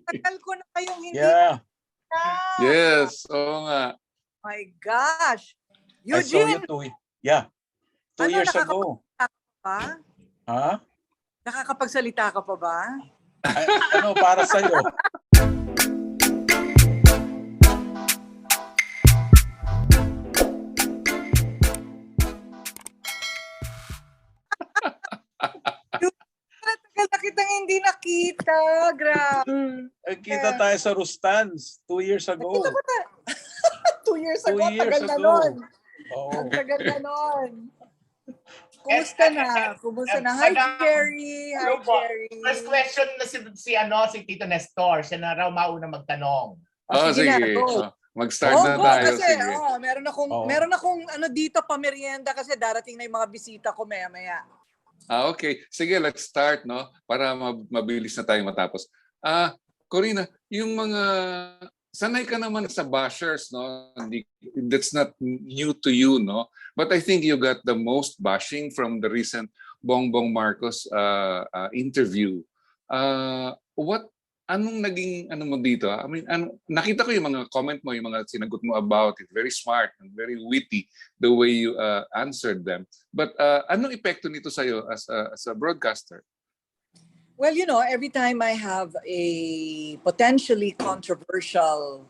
Tagal ko na kayong hindi. Yeah. Yes, oo nga. My gosh. I saw you Eugene, 2 years ago. pa? Ha? Nakakapagsalita ka pa ba? Ay, ano para sa'yo? Tagal na kitang hindi nakita. Grabe. Kita tayo sa Rustans 2 years ago. Nakita ba tayo? 2 years ago, 2 years tagal na ago. nun. Oo. Ang tagal na nun. Kumusta na? Kumusta na? Hi, Jerry. Hi, Jerry. First question na si Tito Nestor. Siya na raw mauna magtanong. Sige na, sige. go. Mag-start na Go, tayo. kasi, Sige. meron akong ano dito, pamerienda kasi darating na yung mga bisita ko maya-maya. Okay. Sige, let's start, no? Para mabilis na tayo matapos. Corina, yung mga sanay ka naman sa bashers, no? That's not new to you, no? But I think you got the most bashing from the recent Bongbong Marcos interview. Anong naging mo dito? I mean, nakita ko yung mga comment mo, yung mga sinagot mo about it. Very smart and very witty the way you answered them. But anong epekto nito sa'yo as a broadcaster? Well, you know, every time I have a potentially controversial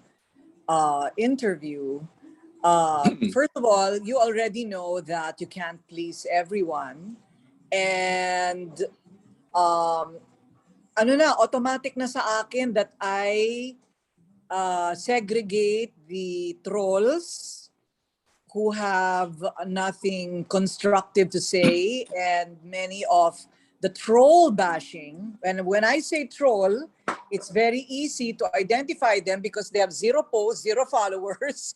interview, first of all, you already know that you can't please everyone. And automatic na sa akin that I segregate the trolls who have nothing constructive to say and many of the troll bashing. And when I say troll, it's very easy to identify them because they have 0 posts, 0 followers,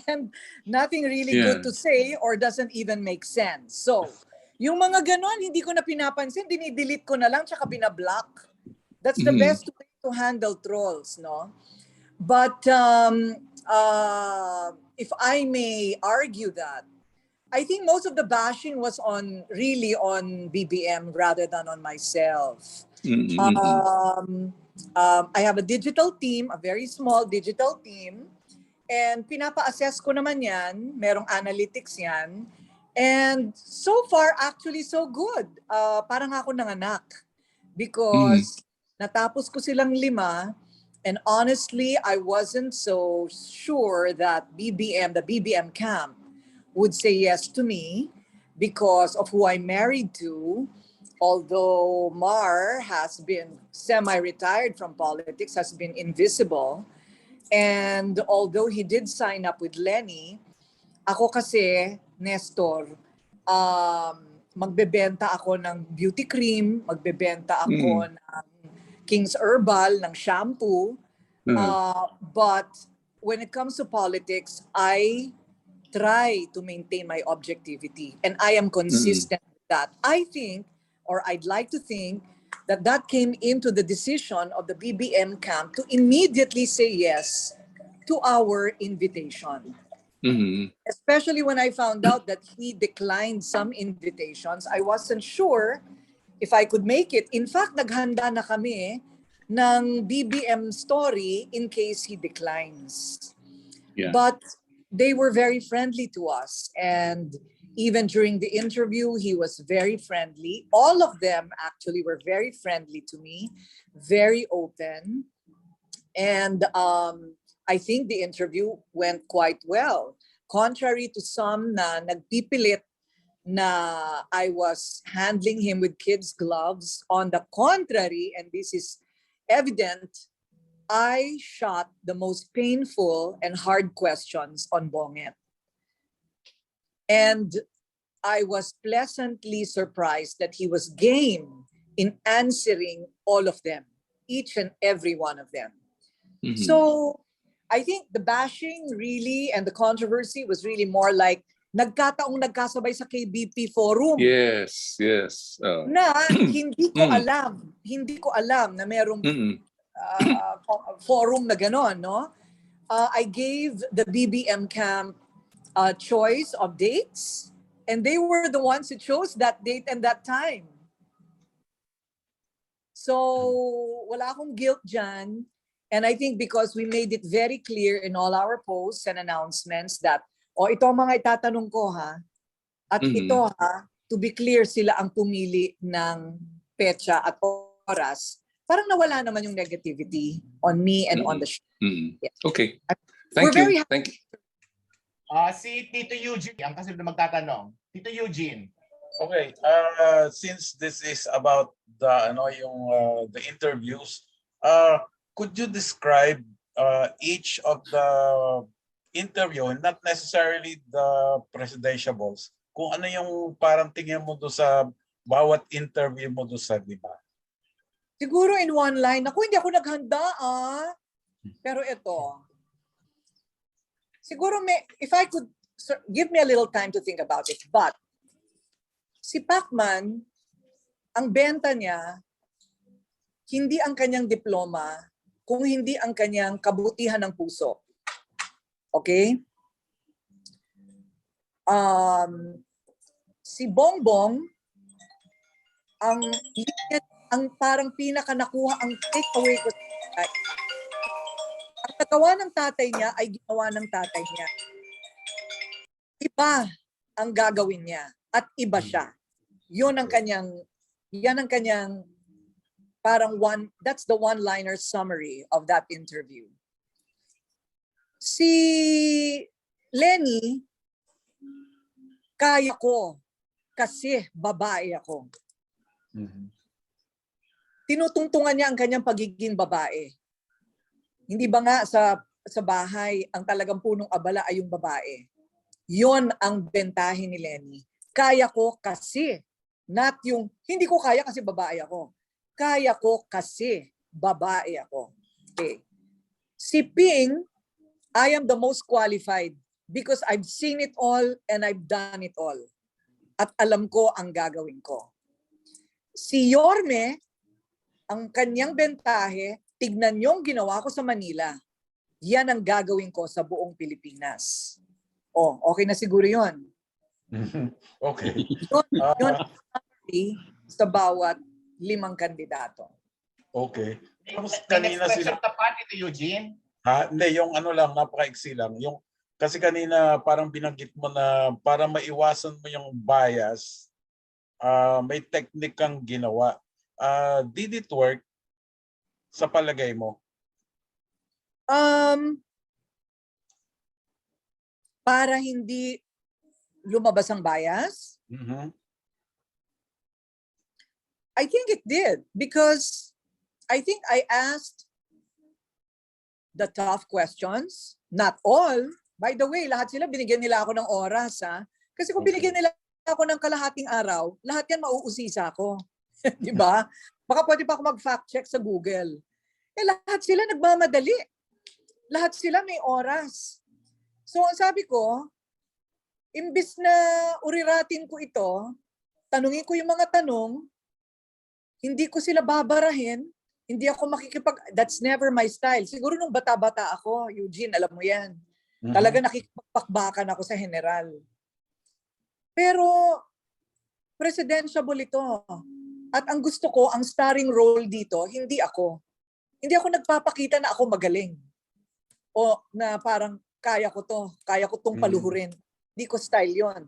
and nothing really good to say or doesn't even make sense. So, yung mga ganon, hindi ko na pinapansin, dinidelete ko na lang, tsaka binablock. That's the best way to handle trolls, no? But if I may argue that, I think most of the bashing was really on BBM rather than on myself. I have a digital team, a very small digital team, and pinapa-assess ko naman yan, merong analytics yan, and so far, actually so good. Parang ako nanganak because natapos ko silang 5, and honestly, I wasn't so sure that the BBM camp would say yes to me because of who I'm married to. Although Mar has been semi-retired from politics, has been invisible. And although he did sign up with Lenny, ako kasi, Nestor, magbebenta ako ng beauty cream, magbebenta ako ng King's Herbal, ng shampoo. But when it comes to politics, I try to maintain my objectivity, and I am consistent with that. I think, or I'd like to think, that came into the decision of the BBM camp to immediately say yes to our invitation. Especially when I found out that he declined some invitations, I wasn't sure if I could make it. In fact, naghanda na kami ng BBM story in case he declines. Yeah. But they were very friendly to us, and even during the interview, he was very friendly. All of them actually were very friendly to me, very open. And I think the interview went quite well. Contrary to some na nagpipilit na I was handling him with kids' gloves, on the contrary, and this is evident, I shot the most painful and hard questions on Bonget. And I was pleasantly surprised that he was game in answering all of them, each and every one of them. So I think the bashing really and the controversy was really more like nagkataong nagkasabay sa KBP forum. Yes. Na hindi ko alam na merong forum na ganon, no? I gave the BBM camp a choice of dates, and they were the ones who chose that date and that time. So, wala akong guilt dyan. And I think because we made it very clear in all our posts and announcements that, ito ang mga itatanong ko ha. At ito ha, to be clear, sila ang pumili ng petsa at oras. Parang nawala naman yung negativity on me and on the show. Yeah. Okay. We're very happy. Thank you. Si Tito Eugene, ang kasunod na magtatanong. Tito Eugene. Okay, since this is about the the interviews, could you describe each of the interview, not necessarily the presidentiables, kung ano yung parang tingin mo do sa bawat interview mo do sa, di ba? Siguro in one line, hindi ako naghanda Pero ito, siguro if I could, give me a little time to think about it, but si Pacman, ang benta niya, hindi ang kanyang diploma, kung hindi ang kanyang kabutihan ng puso. Okay? Si Bongbong, ang parang pinaka nakuha, ang takeaway ko, ang nagawa ng tatay niya ay ginawa ng tatay niya. Iba ang gagawin niya at iba siya. Yan ang kanyang parang that's the one-liner summary of that interview. Si Lenny, kaya ko kasi babae ako. Tinutungtungan niya ang kanyang pagiging babae. Hindi ba nga sa bahay, ang talagang punong abala ay yung babae. Yon ang bentahin ni Lenny. Kaya ko kasi, not yung, hindi ko kaya kasi babae ako. Kaya ko kasi babae ako. Okay. Si Ping, I am the most qualified because I've seen it all and I've done it all. At alam ko ang gagawin ko. Si Yorme, ang kanyang bentahe, tignan yung ginawa ko sa Manila. Yan ang gagawin ko sa buong Pilipinas. Okay na siguro yun. Okay. Yun sa bawat 5 kandidato. Okay. Tapos May next kanina question ka pa, Tito Eugene? Hindi, yung lang, napaka-iksi lang. Kasi kanina parang binanggit mo na para maiwasan mo yung bias, may technique kang ginawa. Did it work sa palagay mo? Para hindi lumabas ang bias? I think it did because I think I asked the tough questions. Not all. By the way, lahat sila binigyan nila ako ng oras. Kasi kung binigyan nila ako ng kalahating araw, lahat yan mauusisa ko. Di ba? Baka pwede pa ako mag-fact check sa Google. Lahat sila nagmamadali. Lahat sila may oras. So ang sabi ko, imbis na uriratin ko ito, tanungin ko yung mga tanong, hindi ko sila babarahin, hindi ako that's never my style. Siguro nung bata-bata ako, Eugene, alam mo yan. Talaga nakikipagpakbakan ako sa general. Pero, presidentiable ito. At ang gusto ko, ang starring role dito, hindi ako. Hindi ako nagpapakita na ako magaling. O na parang, kaya ko tong paluhurin. Hindi ko style yon.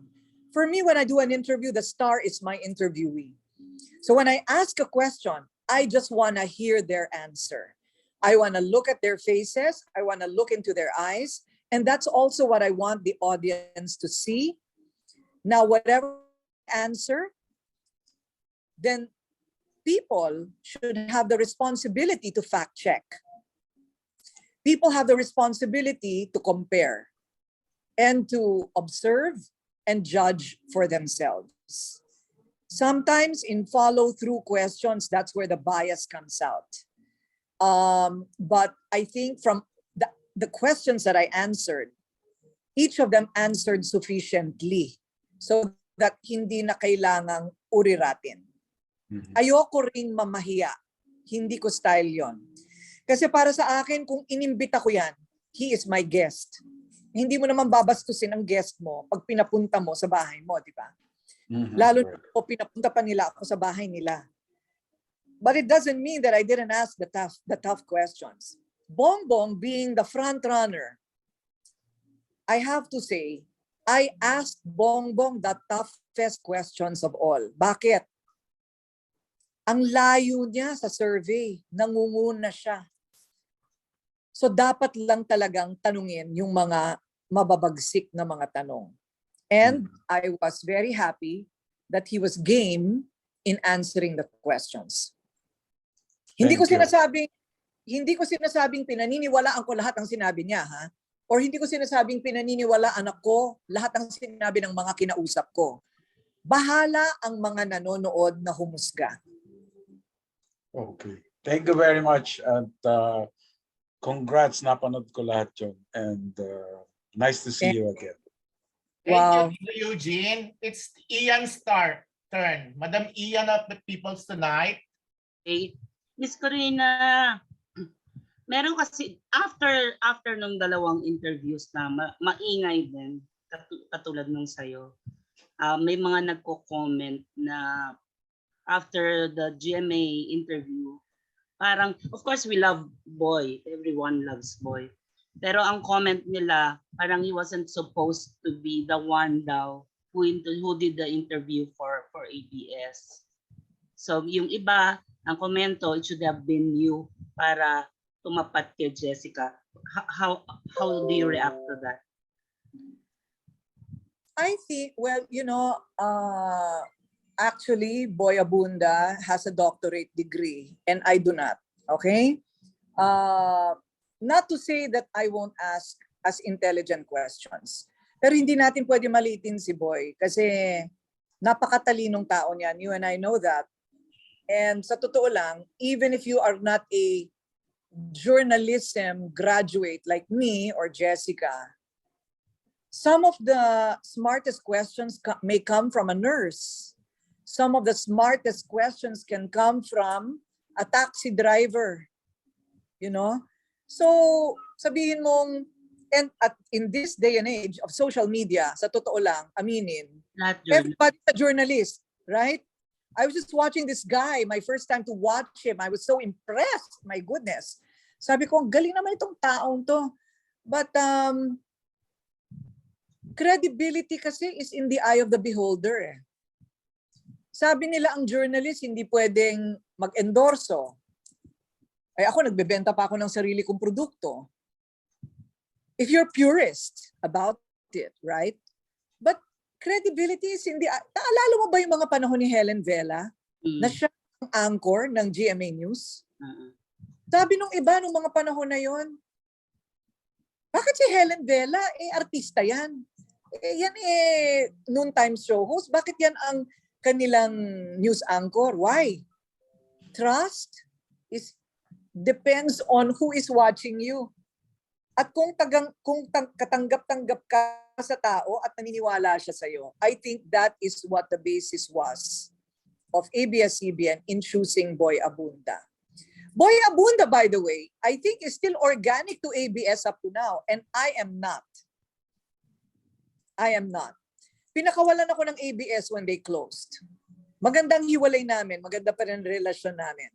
For me, when I do an interview, the star is my interviewee. So when I ask a question, I just want to hear their answer. I want to look at their faces. I want to look into their eyes. And that's also what I want the audience to see. Now, whatever answer, then people should have the responsibility to fact check. People have the responsibility to compare and to observe and judge for themselves. Sometimes in follow-through questions, that's where the bias comes out. But I think from the questions that I answered, each of them answered sufficiently so that hindi na kailangang uriratin. Ayoko ring mamahiya. Hindi ko style yon. Kasi para sa akin, kung inimbita ko yan, he is my guest. Hindi mo naman babastusin ang guest mo pag pinapunta mo sa bahay mo, di ba? Lalo na po pinapunta pa nila ako sa bahay nila. But it doesn't mean that I didn't ask the tough questions. Bongbong being the front runner, I have to say, I asked Bongbong the toughest questions of all. Bakit? Ang layo niya sa survey, nangunguna siya. So dapat lang talagang tanungin yung mga mababagsik na mga tanong. And I was very happy that he was game in answering the questions. Hindi ko sinasabing pinaniniwalaan ko lahat ng sinabi niya, ha? Or hindi ko sinasabing pinaniniwalaan ako lahat ng sinabi ng mga kinausap ko. Bahala ang mga nanonood na humusga. Okay. Thank you very much. And congrats, napanood ko lahat yun. And nice to see you again. Wow. Thank you, Eugene. It's Ian's turn. Madam Ian of the People's Tonight. Okay. Miss Corina, meron kasi after nung dalawang interviews na maingay din, katulad nung sayo, may mga nagko-comment na after the GMA interview, parang, of course we love Boy, everyone loves Boy. Pero ang comment nila, parang he wasn't supposed to be the one daw who did the interview for ABS. So yung iba, ang komento, it should have been you para tumapat kay Jessica. How do you react to that? I think, well, actually, Boy Abunda has a doctorate degree and I do not. Okay? Not to say that I won't ask as intelligent questions. Pero hindi natin pwede maliitin si Boy kasi napakatalinong tao niyan. You and I know that. And sa totoo lang, even if you are not a journalism graduate like me or Jessica, some of the smartest questions may come from a nurse. Some of the smartest questions can come from a taxi driver. So sabihin mong, and in this day and age of social media, sa totoo lang, aminin, everybody's a journalist, right? I was just watching this guy, my first time to watch him. I was so impressed, my goodness. Sabi ko, galing naman itong taong to. But credibility kasi is in the eye of the beholder. Sabi nila ang journalist hindi pwedeng mag-endorso. Ay ako, nagbebenta pa ako ng sarili kong produkto. If you're purist about it, right? But credibility is in the eye. Naalala mo ba yung mga panahon ni Helen Vela na siya ang anchor ng GMA News? Sabi nung iba nung mga panahon na yon, bakit si Helen Vela? Artista yan. Yan noontime show host. Bakit yan ang kanilang news anchor? Why? Trust depends on who is watching you. At kung katanggap-tanggap ka sa tao at naniniwala siya sa'yo, I think that is what the basis was of ABS-CBN in choosing Boy Abunda. Boy Abunda, by the way, I think is still organic to ABS up to now, and I am not. Pinakawalan ako ng ABS when they closed. Magandang hiwalay namin, maganda pa rin relasyon namin.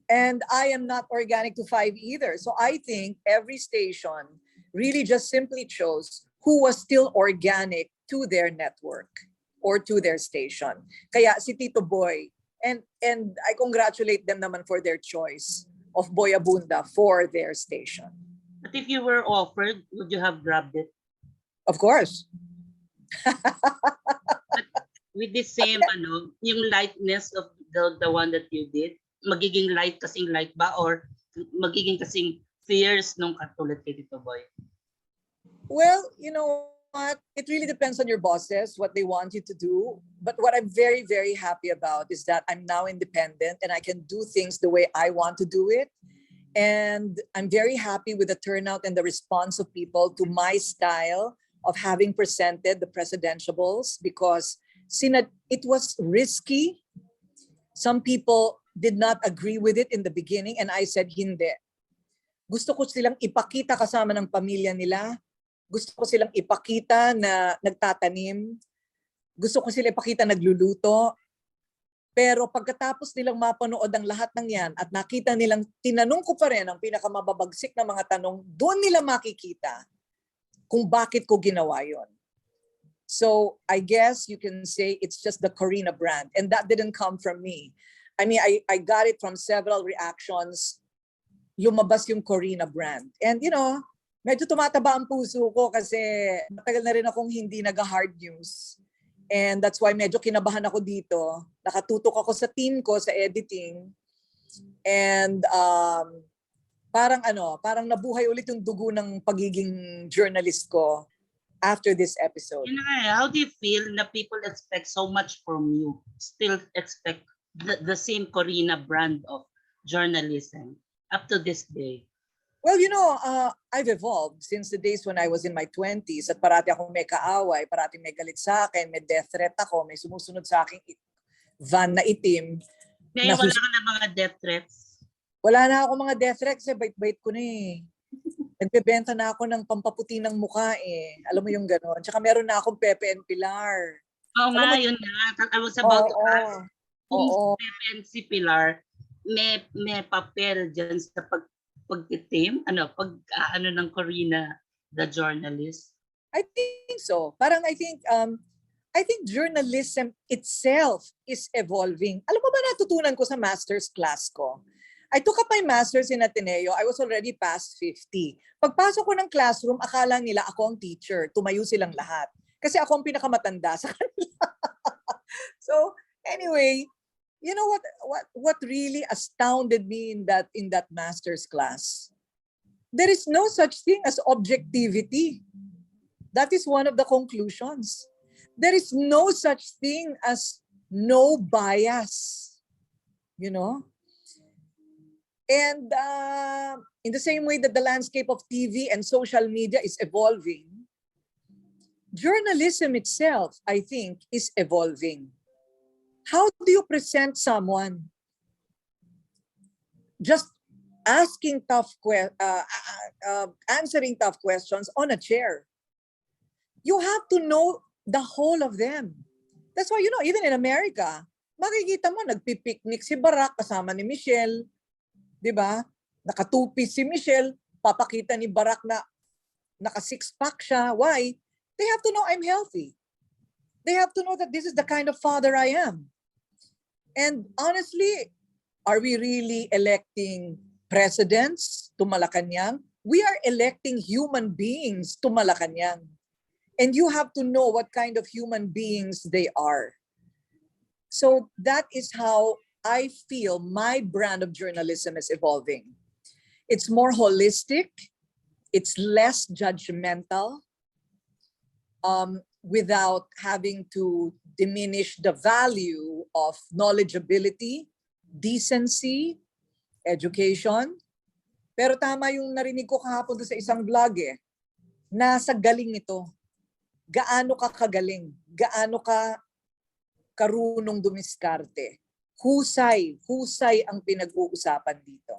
And I am not organic to 5 either. So I think every station really just simply chose who was still organic to their network or to their station. Kaya si Tito Boy, and I congratulate them naman for their choice of Boy Abunda for their station. But if you were offered, would you have grabbed it? Of course. With the same, yung lightness of the one that you did, magiging light kasing light ba or magiging kasing fierce nung katulad kay Tito Boy? Well, you know what? It really depends on your bosses, what they want you to do. But what I'm very, very happy about is that I'm now independent and I can do things the way I want to do it. And I'm very happy with the turnout and the response of people to my style of having presented the presidentiables because it was risky. Some people did not agree with it in the beginning and I said, hindi. Gusto ko silang ipakita kasama ng pamilya nila. Gusto ko silang ipakita na nagtatanim. Gusto ko silang ipakita nagluluto. Pero pagkatapos nilang mapanood ang lahat ng yan at nakita nilang, tinanong ko pa rin ang pinakamababagsik na mga tanong, doon nila makikita kung bakit ko ginawa yon. So I guess you can say it's just the KORINA brand, and that didn't come from me. I mean, I got it from several reactions. Lumabas yung KORINA brand. And you know, medyo tumataba ang puso ko kasi matagal na rin akong hindi nag-hard news. And that's why medyo kinabahan ako dito. Nakatutok ako sa team ko sa editing. And parang nabuhay ulit yung dugo ng pagiging journalist ko after this episode. How do you feel na people expect so much from you, still expect the same KORINA brand of journalism up to this day? Well, you know, I've evolved since the days when I was in my 20s at parati akong may kaaway, parati may galit sa akin, may death threat ako, may sumusunod sa aking van na itim. Ngayon wala ka na mga death threats? Wala na ako mga death threats, bait-bait ko na eh. Nagbebenta na ako ng pampaputi ng mukha eh. Alam mo yung gano'n. Tsaka meron na akong Pepe and Pilar. Oo nga, yun nga. I was about to ask. Kung Pepe and si Pilar, may papel dyan sa pagtitim, ng KORINA, the journalist? I think so. Parang I think journalism itself is evolving. Alam mo ba natutunan ko sa master's class ko? I took up my master's in Ateneo. I was already past 50. Pagpasok ko ng classroom, akala nila ako ang teacher. Tumayo silang lahat. Kasi ako ang pinakamatanda sa kanila. So, anyway, you know what really astounded me in that master's class? There is no such thing as objectivity. That is one of the conclusions. There is no such thing as no bias. You know? And in the same way that the landscape of TV and social media is evolving, journalism itself, I think, is evolving. How do you present someone? Just answering tough questions on a chair. You have to know the whole of them. That's why, you know, even in America, makikita mo, nagpipiknik si Barack kasama ni Michelle. Diba? Nakatupi si Michelle, papakita ni Barack na naka-six-pack siya. Why? They have to know I'm healthy. They have to know that this is the kind of father I am. And honestly, are we really electing presidents to Malacanang? We are electing human beings to Malacanang. And you have to know what kind of human beings they are. So that is how I feel my brand of journalism is evolving. It's more holistic. It's less judgmental, without having to diminish the value of knowledgeability, decency, education. Pero tama yung narinig ko kahapon sa isang vlog eh. Nasa galing ito. Gaano ka kagaling? Gaano ka karunong dumiskarte? Husay ang pinag-uusapan dito.